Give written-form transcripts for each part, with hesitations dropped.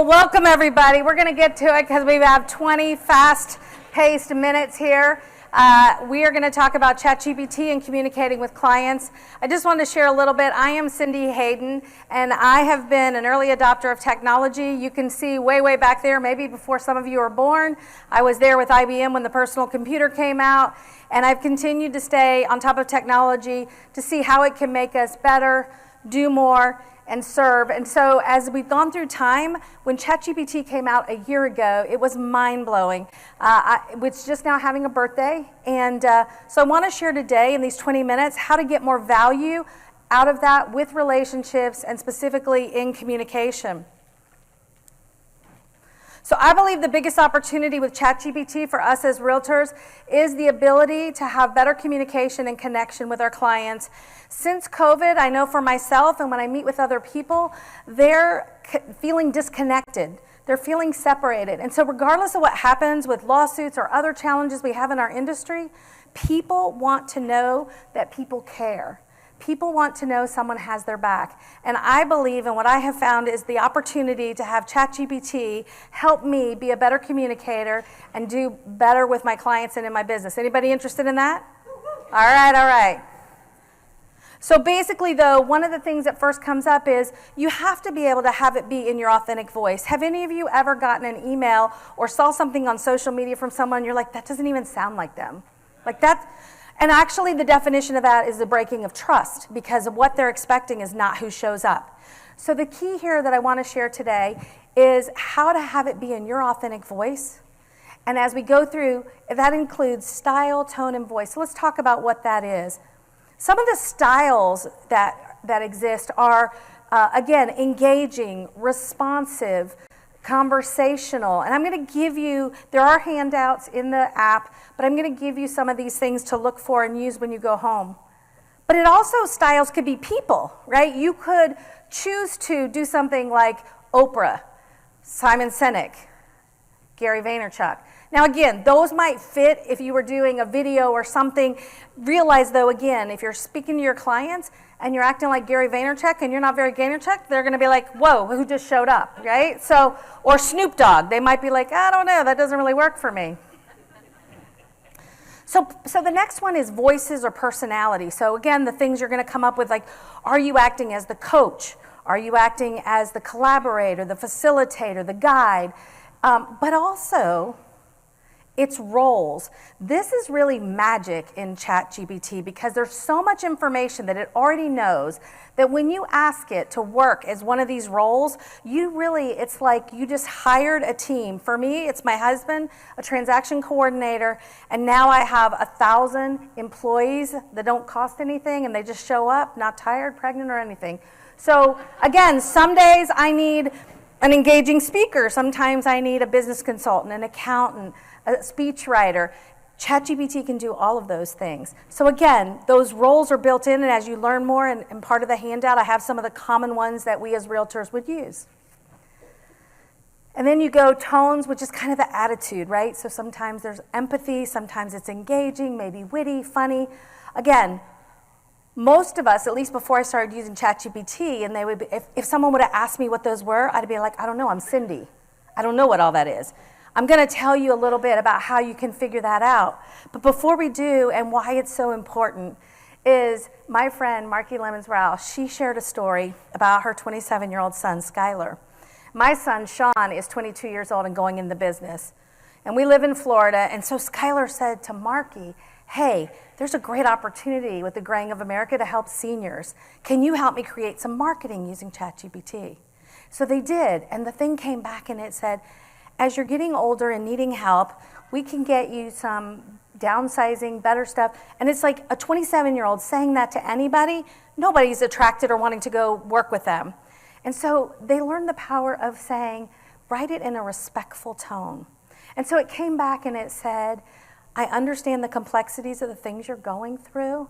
Well, welcome everybody. We're going to get to it because we have 20 fast-paced minutes here. We are going to talk about ChatGPT and communicating with clients. I just want to share a little bit. I am Cindy Hayden, and I have been an early adopter of technology. You can see way back there, maybe before some of you were born. I was there with IBM when the personal computer came out, and I've continued to stay on top of technology to see how it can make us better, do more, and serve. And so as we've gone through time, when ChatGPT came out a year ago, it was mind-blowing. It's just now having a birthday. And so I want to share today in these 20 minutes how to get more value out of that with relationships and specifically in communication. So I believe the biggest opportunity with ChatGPT for us as realtors is the ability to have better communication and connection with our clients. Since COVID, I know for myself and when I meet with other people, they're feeling disconnected. They're feeling separated. And so regardless of what happens with lawsuits or other challenges we have in our industry, people want to know that people care. People want to know someone has their back. And I believe, and what I have found is the opportunity to have ChatGPT help me be a better communicator and do better with my clients and in my business. Anybody interested in that? All right. So basically, though, one of the things that first comes up is you have to be able to have it be in your authentic voice. Have any of you ever gotten an email or saw something on social media from someone, you're like, that doesn't even sound like them? Like that. And actually, the definition of that is the breaking of trust, because of what they're expecting is not who shows up. So the key here that I want to share today is how to have it be in your authentic voice. And as we go through, that includes style, tone, and voice. So let's talk about what that is. Some of the styles that exist are, again, engaging, responsive, conversational. And I'm going to give you, there are handouts in the app, but I'm going to give you some of these things to look for and use when you go home. But it also, styles could be people, right? You could choose to do something like Oprah, Simon Sinek, Gary Vaynerchuk. Now again, those might fit if you were doing a video or something. Realize though, again, if you're speaking to your clients and you're acting like Gary Vaynerchuk and you're not very Vaynerchuk, they're going to be like, whoa, who just showed up, right? So, or Snoop Dogg, they might be like, I don't know, that doesn't really work for me. So the next one is voices or personality. So again, the things you're going to come up with, like, are you acting as the coach? Are you acting as the collaborator, the facilitator, the guide? But also, it's roles. This is really magic in ChatGPT because there's so much information that it already knows that when you ask it to work as one of these roles, it's like you just hired a team. For me, it's my husband, a transaction coordinator, and now I have 1,000 employees that don't cost anything and they just show up, not tired, pregnant, or anything. So again, some days I need an engaging speaker. Sometimes I need a business consultant, an accountant, a speechwriter. ChatGPT can do all of those things. So again, those roles are built in, and as you learn more, and part of the handout, I have some of the common ones that we as realtors would use. And then you go tones, which is kind of the attitude, right? So sometimes there's empathy, sometimes it's engaging, maybe witty, funny. Again, most of us, at least before I started using ChatGPT, and they would be, if someone would have asked me what those were, I'd be like, I don't know, I'm Cindy. I don't know what all that is. I'm going to tell you a little bit about how you can figure that out. But before we do, and why it's so important, is my friend, Marky Lemons-Rouse, she shared a story about her 27-year-old son, Skylar. My son, Sean, is 22 years old and going in the business. And we live in Florida, and so Skylar said to Marky, hey, there's a great opportunity with the Graying of America to help seniors. Can you help me create some marketing using ChatGPT? So they did, and the thing came back and it said, as you're getting older and needing help, we can get you some downsizing, better stuff. And it's like a 27-year-old saying that to anybody, nobody's attracted or wanting to go work with them. And so they learned the power of saying, write it in a respectful tone. And so it came back and it said, I understand the complexities of the things you're going through,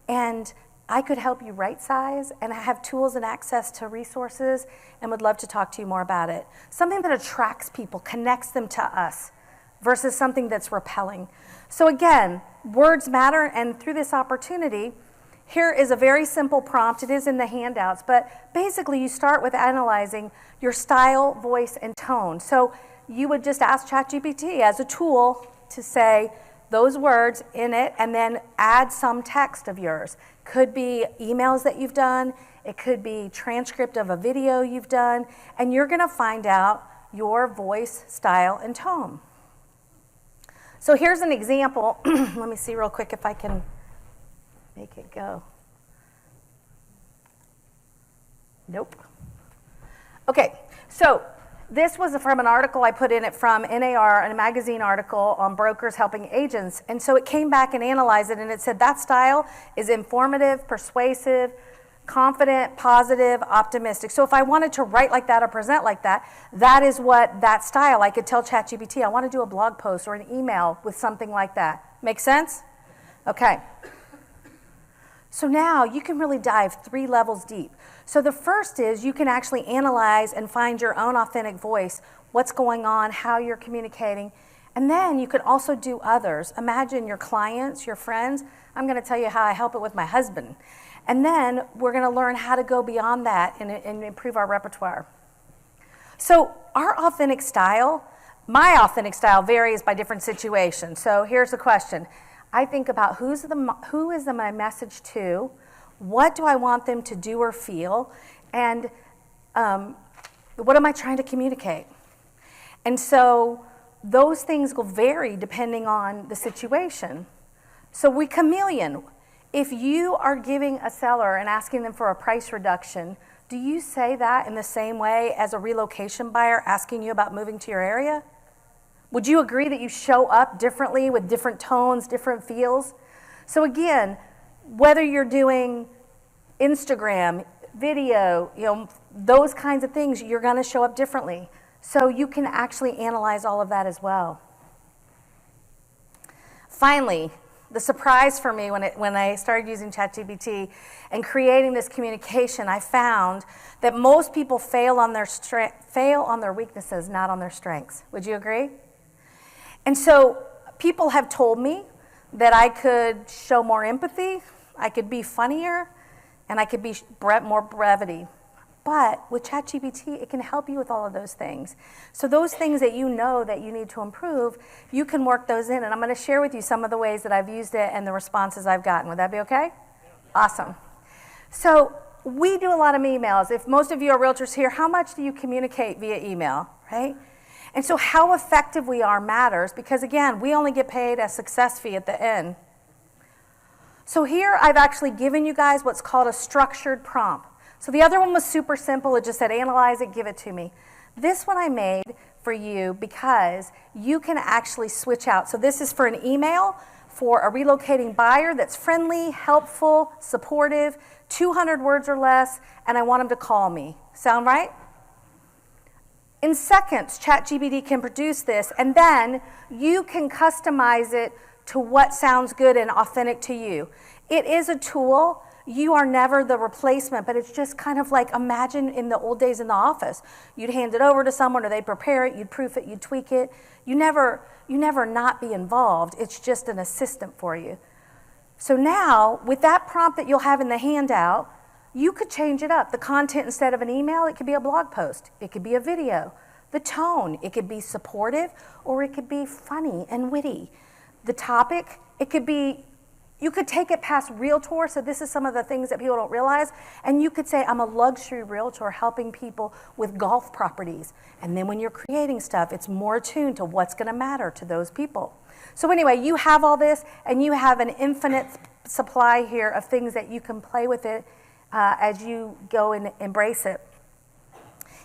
and I could help you right size, and I have tools and access to resources and would love to talk to you more about it. Something that attracts people, connects them to us, versus something that's repelling. So again, words matter, and through this opportunity, Here is a very simple prompt. It is in the handouts, but basically you start with analyzing your style, voice, and tone. So you would just ask ChatGPT as a tool to say those words in it and then add some text of yours. Could be emails that you've done, it could be transcript of a video you've done, and you're gonna find out your voice, style, and tone. So here's an example. Let me see real quick if I can make it go. Nope. Okay, so this was from an article I put in it from NAR, a magazine article on brokers helping agents. And so it came back and analyzed it, and it said that style is informative, persuasive, confident, positive, optimistic. So if I wanted to write like that or present like that, that is what that style, I could tell ChatGPT, I want to do a blog post or an email with something like that. Make sense? Okay. So now you can really dive 3 levels deep. So the first is you can actually analyze and find your own authentic voice, what's going on, how you're communicating, and then you could also do others. Imagine your clients, your friends. I'm going to tell you how I help it with my husband. And then we're going to learn how to go beyond that and improve our repertoire. So our authentic style, my authentic style varies by different situations. So here's the question. I think about who is my message to, what do I want them to do or feel, and what am I trying to communicate? And so those things will vary depending on the situation. So we chameleon. If you are giving a seller and asking them for a price reduction, do you say that in the same way as a relocation buyer asking you about moving to your area? Would you agree that you show up differently with different tones, different feels? So again, whether you're doing Instagram, video, those kinds of things, you're going to show up differently. So you can actually analyze all of that as well. Finally, the surprise for me when I started using ChatGPT and creating this communication, I found that most people fail on their weaknesses, not on their strengths. Would you agree? And so people have told me that I could show more empathy, I could be funnier, and I could be more brevity. But with ChatGPT, it can help you with all of those things. So those things that you know that you need to improve, you can work those in. And I'm going to share with you some of the ways that I've used it and the responses I've gotten. Would that be okay? Awesome. So we do a lot of emails. If most of you are realtors here, how much do you communicate via email, right? And so how effective we are matters because, again, we only get paid a success fee at the end. So here I've actually given you guys what's called a structured prompt. So the other one was super simple. It just said, analyze it, give it to me. This one I made for you because you can actually switch out. So this is for an email for a relocating buyer that's friendly, helpful, supportive, 200 words or less, and I want them to call me. Sound right? In seconds, ChatGPT can produce this, and then you can customize it to what sounds good and authentic to you. It is a tool. You are never the replacement, but it's just kind of like imagine in the old days in the office. You'd hand it over to someone or they'd prepare it, you'd proof it, you'd tweak it. You never not be involved. It's just an assistant for you. So now, with that prompt that you'll have in the handout, you could change it up. The content, instead of an email, it could be a blog post. It could be a video. The tone, it could be supportive or it could be funny and witty. The topic, it could be, you could take it past realtor, so this is some of the things that people don't realize, and you could say, I'm a luxury realtor helping people with golf properties. And then when you're creating stuff, it's more attuned to what's gonna matter to those people. So anyway, you have all this, and you have an infinite supply here of things that you can play with it as you go and embrace it.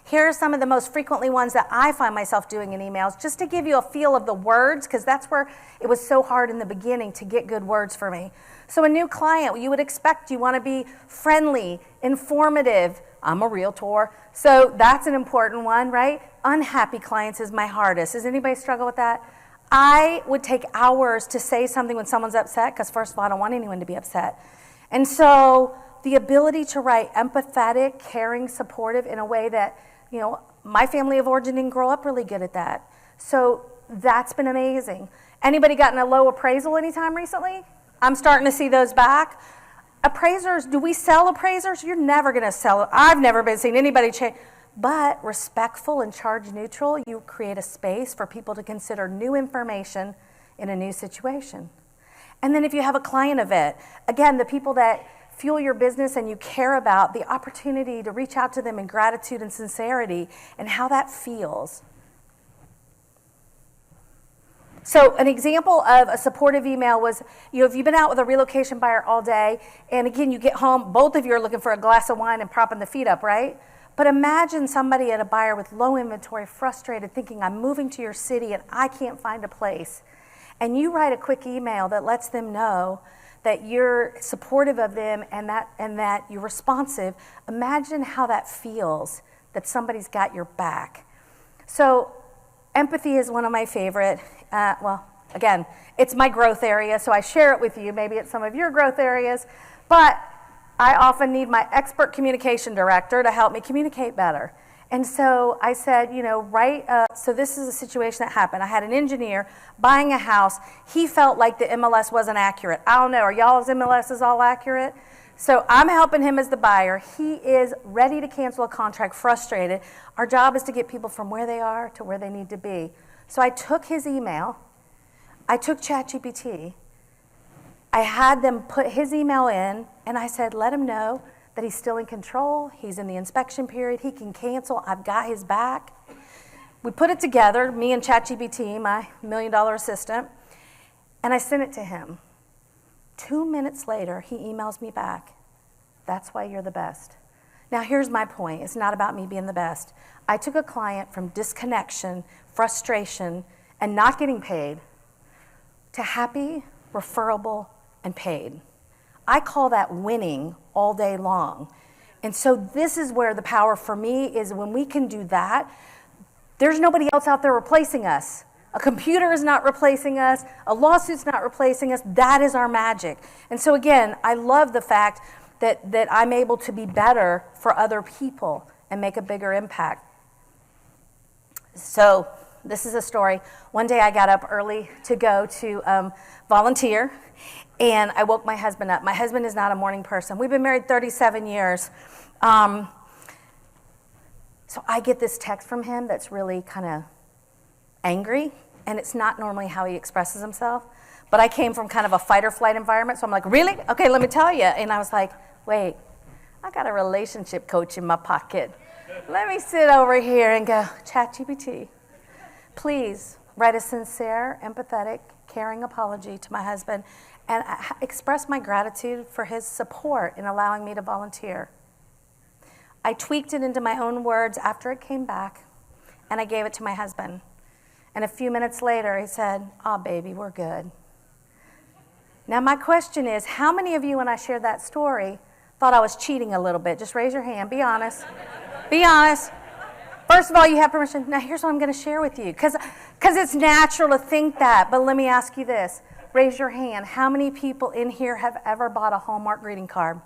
Here are some of the most frequently ones that I find myself doing in emails, just to give you a feel of the words, because that's where it was so hard in the beginning to get good words for me. So a new client, you would expect you want to be friendly, informative. I'm a realtor, so that's an important one, right? Unhappy clients is my hardest. Does anybody struggle with that? I would take hours to say something when someone's upset, because first of all, I don't want anyone to be upset. And so the ability to write empathetic, caring, supportive in a way that, my family of origin didn't grow up really good at that. So that's been amazing. Anybody gotten a low appraisal anytime recently? I'm starting to see those back. appraisers, do we sell appraisers? You're never going to sell. I've never seen anybody change. But respectful and charge neutral, you create a space for people to consider new information in a new situation. And then if you have a client event, again, the people that fuel your business and you care about, the opportunity to reach out to them in gratitude and sincerity and how that feels. So an example of a supportive email was, if you've been out with a relocation buyer all day, and again, you get home, both of you are looking for a glass of wine and propping the feet up, right? But imagine somebody at a buyer with low inventory, frustrated, thinking, I'm moving to your city and I can't find a place. And you write a quick email that lets them know that you're supportive of them and that you're responsive. Imagine how that feels, that somebody's got your back. So empathy is one of my favorite. Again, it's my growth area, so I share it with you. Maybe it's some of your growth areas. But I often need my expert communication director to help me communicate better. And so I said, so this is a situation that happened. I had an engineer buying a house. He felt like the MLS wasn't accurate. I don't know, are y'all's MLSs all accurate? So I'm helping him as the buyer. He is ready to cancel a contract, frustrated. Our job is to get people from where they are to where they need to be. So I took his email. I took ChatGPT. I had them put his email in, and I said, let him know that he's still in control, he's in the inspection period, he can cancel, I've got his back. We put it together, me and ChatGPT, my $1 million assistant, and I sent it to him. 2 minutes later, he emails me back, that's why you're the best. Now here's my point, it's not about me being the best. I took a client from disconnection, frustration, and not getting paid to happy, referable, and paid. I call that winning all day long. And so this is where the power for me is when we can do that, there's nobody else out there replacing us. A computer is not replacing us. A lawsuit's not replacing us. That is our magic. And so again, I love the fact that I'm able to be better for other people and make a bigger impact. So this is a story. One day I got up early to go to volunteer. And I woke my husband up. My husband is not a morning person. We've been married 37 years. So I get this text from him that's really kind of angry, and it's not normally how he expresses himself. But I came from kind of a fight or flight environment, so I'm like, really? Okay, let me tell you. And I was like, wait, I got a relationship coach in my pocket. Let me sit over here and go, ChatGPT, please write a sincere, empathetic, caring apology to my husband and express my gratitude for his support in allowing me to volunteer. I tweaked it into my own words after it came back, and I gave it to my husband. And a few minutes later, he said, "Oh, baby, we're good." Now, my question is, how many of you, when I shared that story, thought I was cheating a little bit? Just raise your hand. Be honest. Be honest. First of all, you have permission. Now, here's what I'm going to share with you, because it's natural to think that. But let me ask you this. Raise your hand. How many people in here have ever bought a Hallmark greeting card?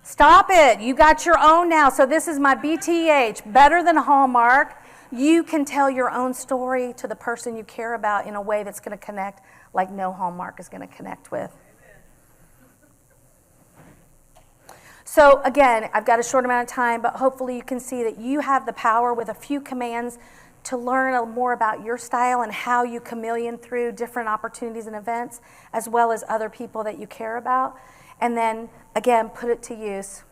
Stop it. You got your own now. So this is my BTH. Better than Hallmark. You can tell your own story to the person you care about in a way that's going to connect like no Hallmark is going to connect with. So again, I've got a short amount of time, but hopefully you can see that you have the power with a few commands to learn more about your style and how you chameleon through different opportunities and events, as well as other people that you care about. And then, again, put it to use.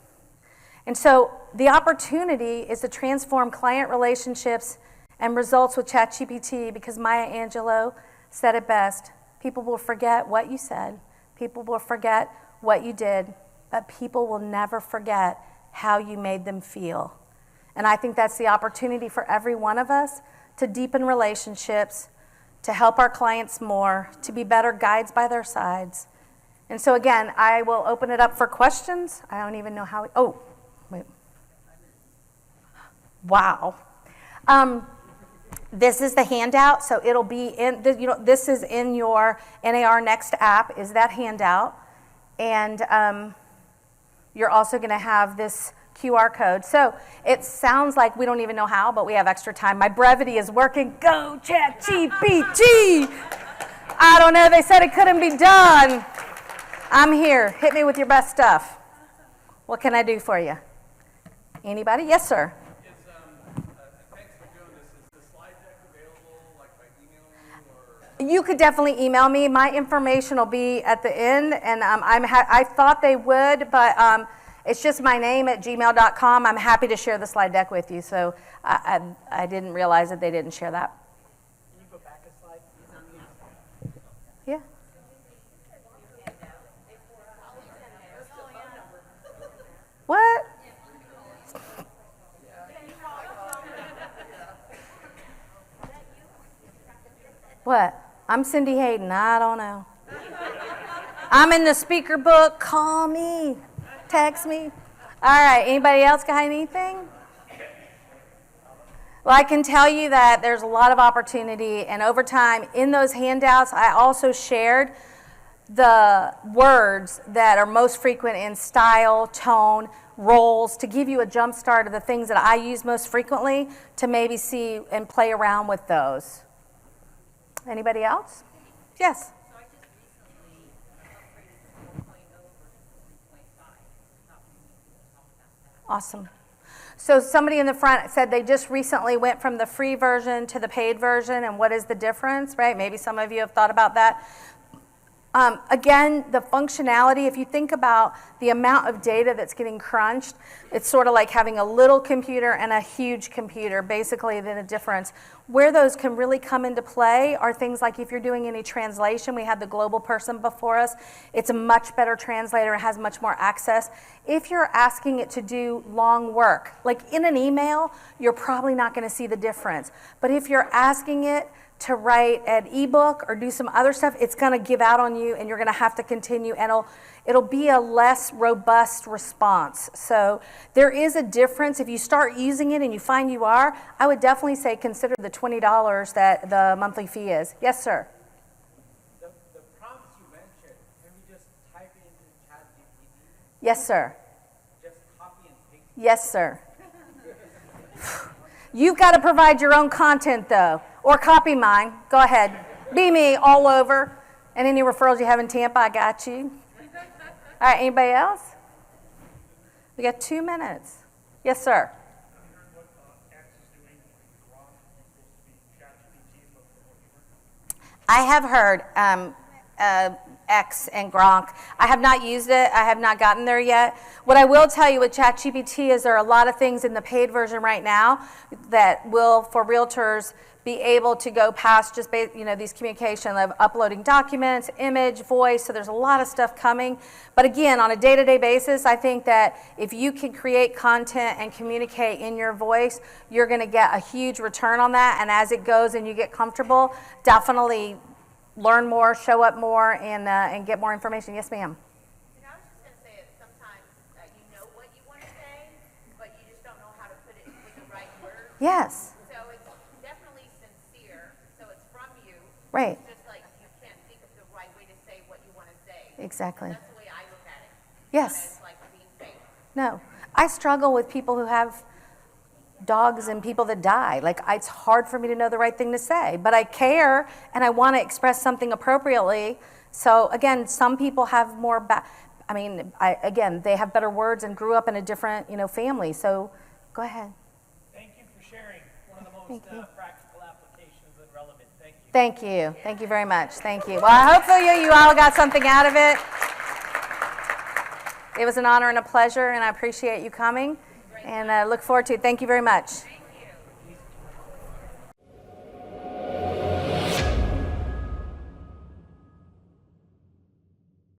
And so the opportunity is to transform client relationships and results with ChatGPT, because Maya Angelou said it best. People will forget what you said. People will forget what you did. But people will never forget how you made them feel. And I think that's the opportunity for every one of us to deepen relationships, to help our clients more, to be better guides by their sides. And so again, I will open it up for questions. I don't even know how, wait. Wow. This is the handout, so it'll be in, this is in your NAR Next app, is that handout. And you're also going to have this QR code. So it sounds like we don't even know how, but we have extra time. My brevity is working. Go ChatGPT! I don't know, they said it couldn't be done. I'm here. Hit me with your best stuff. What can I do for you? Anybody? Yes, sir. Thanks for doing this. Is the slide deck available like by emailing or? You could definitely email me. My information will be at the end, and I thought they would, but it's just my name at gmail.com. I'm happy to share the slide deck with you, so I didn't realize that they didn't share that. Can you go back a slide? Yeah. What? What? I'm Cindy Hayden. I don't know. I'm in the speaker book. Call me. Text me. All right. Anybody else got anything? Well, I can tell you that there's a lot of opportunity, and over time, in those handouts, I also shared the words that are most frequent in style, tone, roles, to give you a jump start of the things that I use most frequently to maybe see and play around with those. Anybody else? Yes. So I just recently upgraded from 4.0 version 3.5. Awesome. So somebody in the front said they just recently went from the free version to the paid version, and what is the difference, right? Maybe some of you have thought about that. Again, the functionality, if you think about the amount of data that's getting crunched, it's sort of like having a little computer and a huge computer, basically the difference. Where those can really come into play are things like if you're doing any translation. We had the global person before us. It's a much better translator. It has much more access. If you're asking it to do long work, like in an email, you're probably not going to see the difference. But if you're asking it to write an ebook or do some other stuff, it's going to give out on you, and you're going to have to continue, and it'll be a less robust response. So there is a difference. If you start using it and you find you are, I would definitely say consider the $20 that the monthly fee is. Yes, sir. The prompts you mentioned, can we just type it into ChatGPT? Yes, sir. Just copy and paste? Yes, sir. You've got to provide your own content, though, or copy mine. Go ahead. Be me all over. And any referrals you have in Tampa, I got you. All right, anybody else? We got 2 minutes. Yes, sir. I have heard X and Gronk. I have not used it. I have not gotten there yet. What I will tell you with ChatGPT is there are a lot of things in the paid version right now that will, for realtors, be able to go past just these communication of uploading documents, image, voice. So there's a lot of stuff coming. But again, on a day-to-day basis, I think that if you can create content and communicate in your voice, you're going to get a huge return on that. And as it goes and you get comfortable, definitely learn more, show up more, and get more information. Yes, ma'am. And I was just going to say that sometimes you know what you want to say, but you just don't know how to put it with the right words. Yes. So it's definitely sincere. So it's from you. Right. It's just like you can't think of the right way to say what you want to say. Exactly. That's the way I look at it. Yes. It's like being fake. No. I struggle with people who have dogs and people that die. Like, it's hard for me to know the right thing to say, but I care and I want to express something appropriately. So again, some people have more they have better words and grew up in a different, family. So go ahead. Thank you for sharing one of the most practical applications and relevant. Thank you. Thank you. Thank you very much. Thank you. Well, hopefully you all got something out of it. It was an honor and a pleasure, and I appreciate you coming. And I look forward to it. Thank you very much.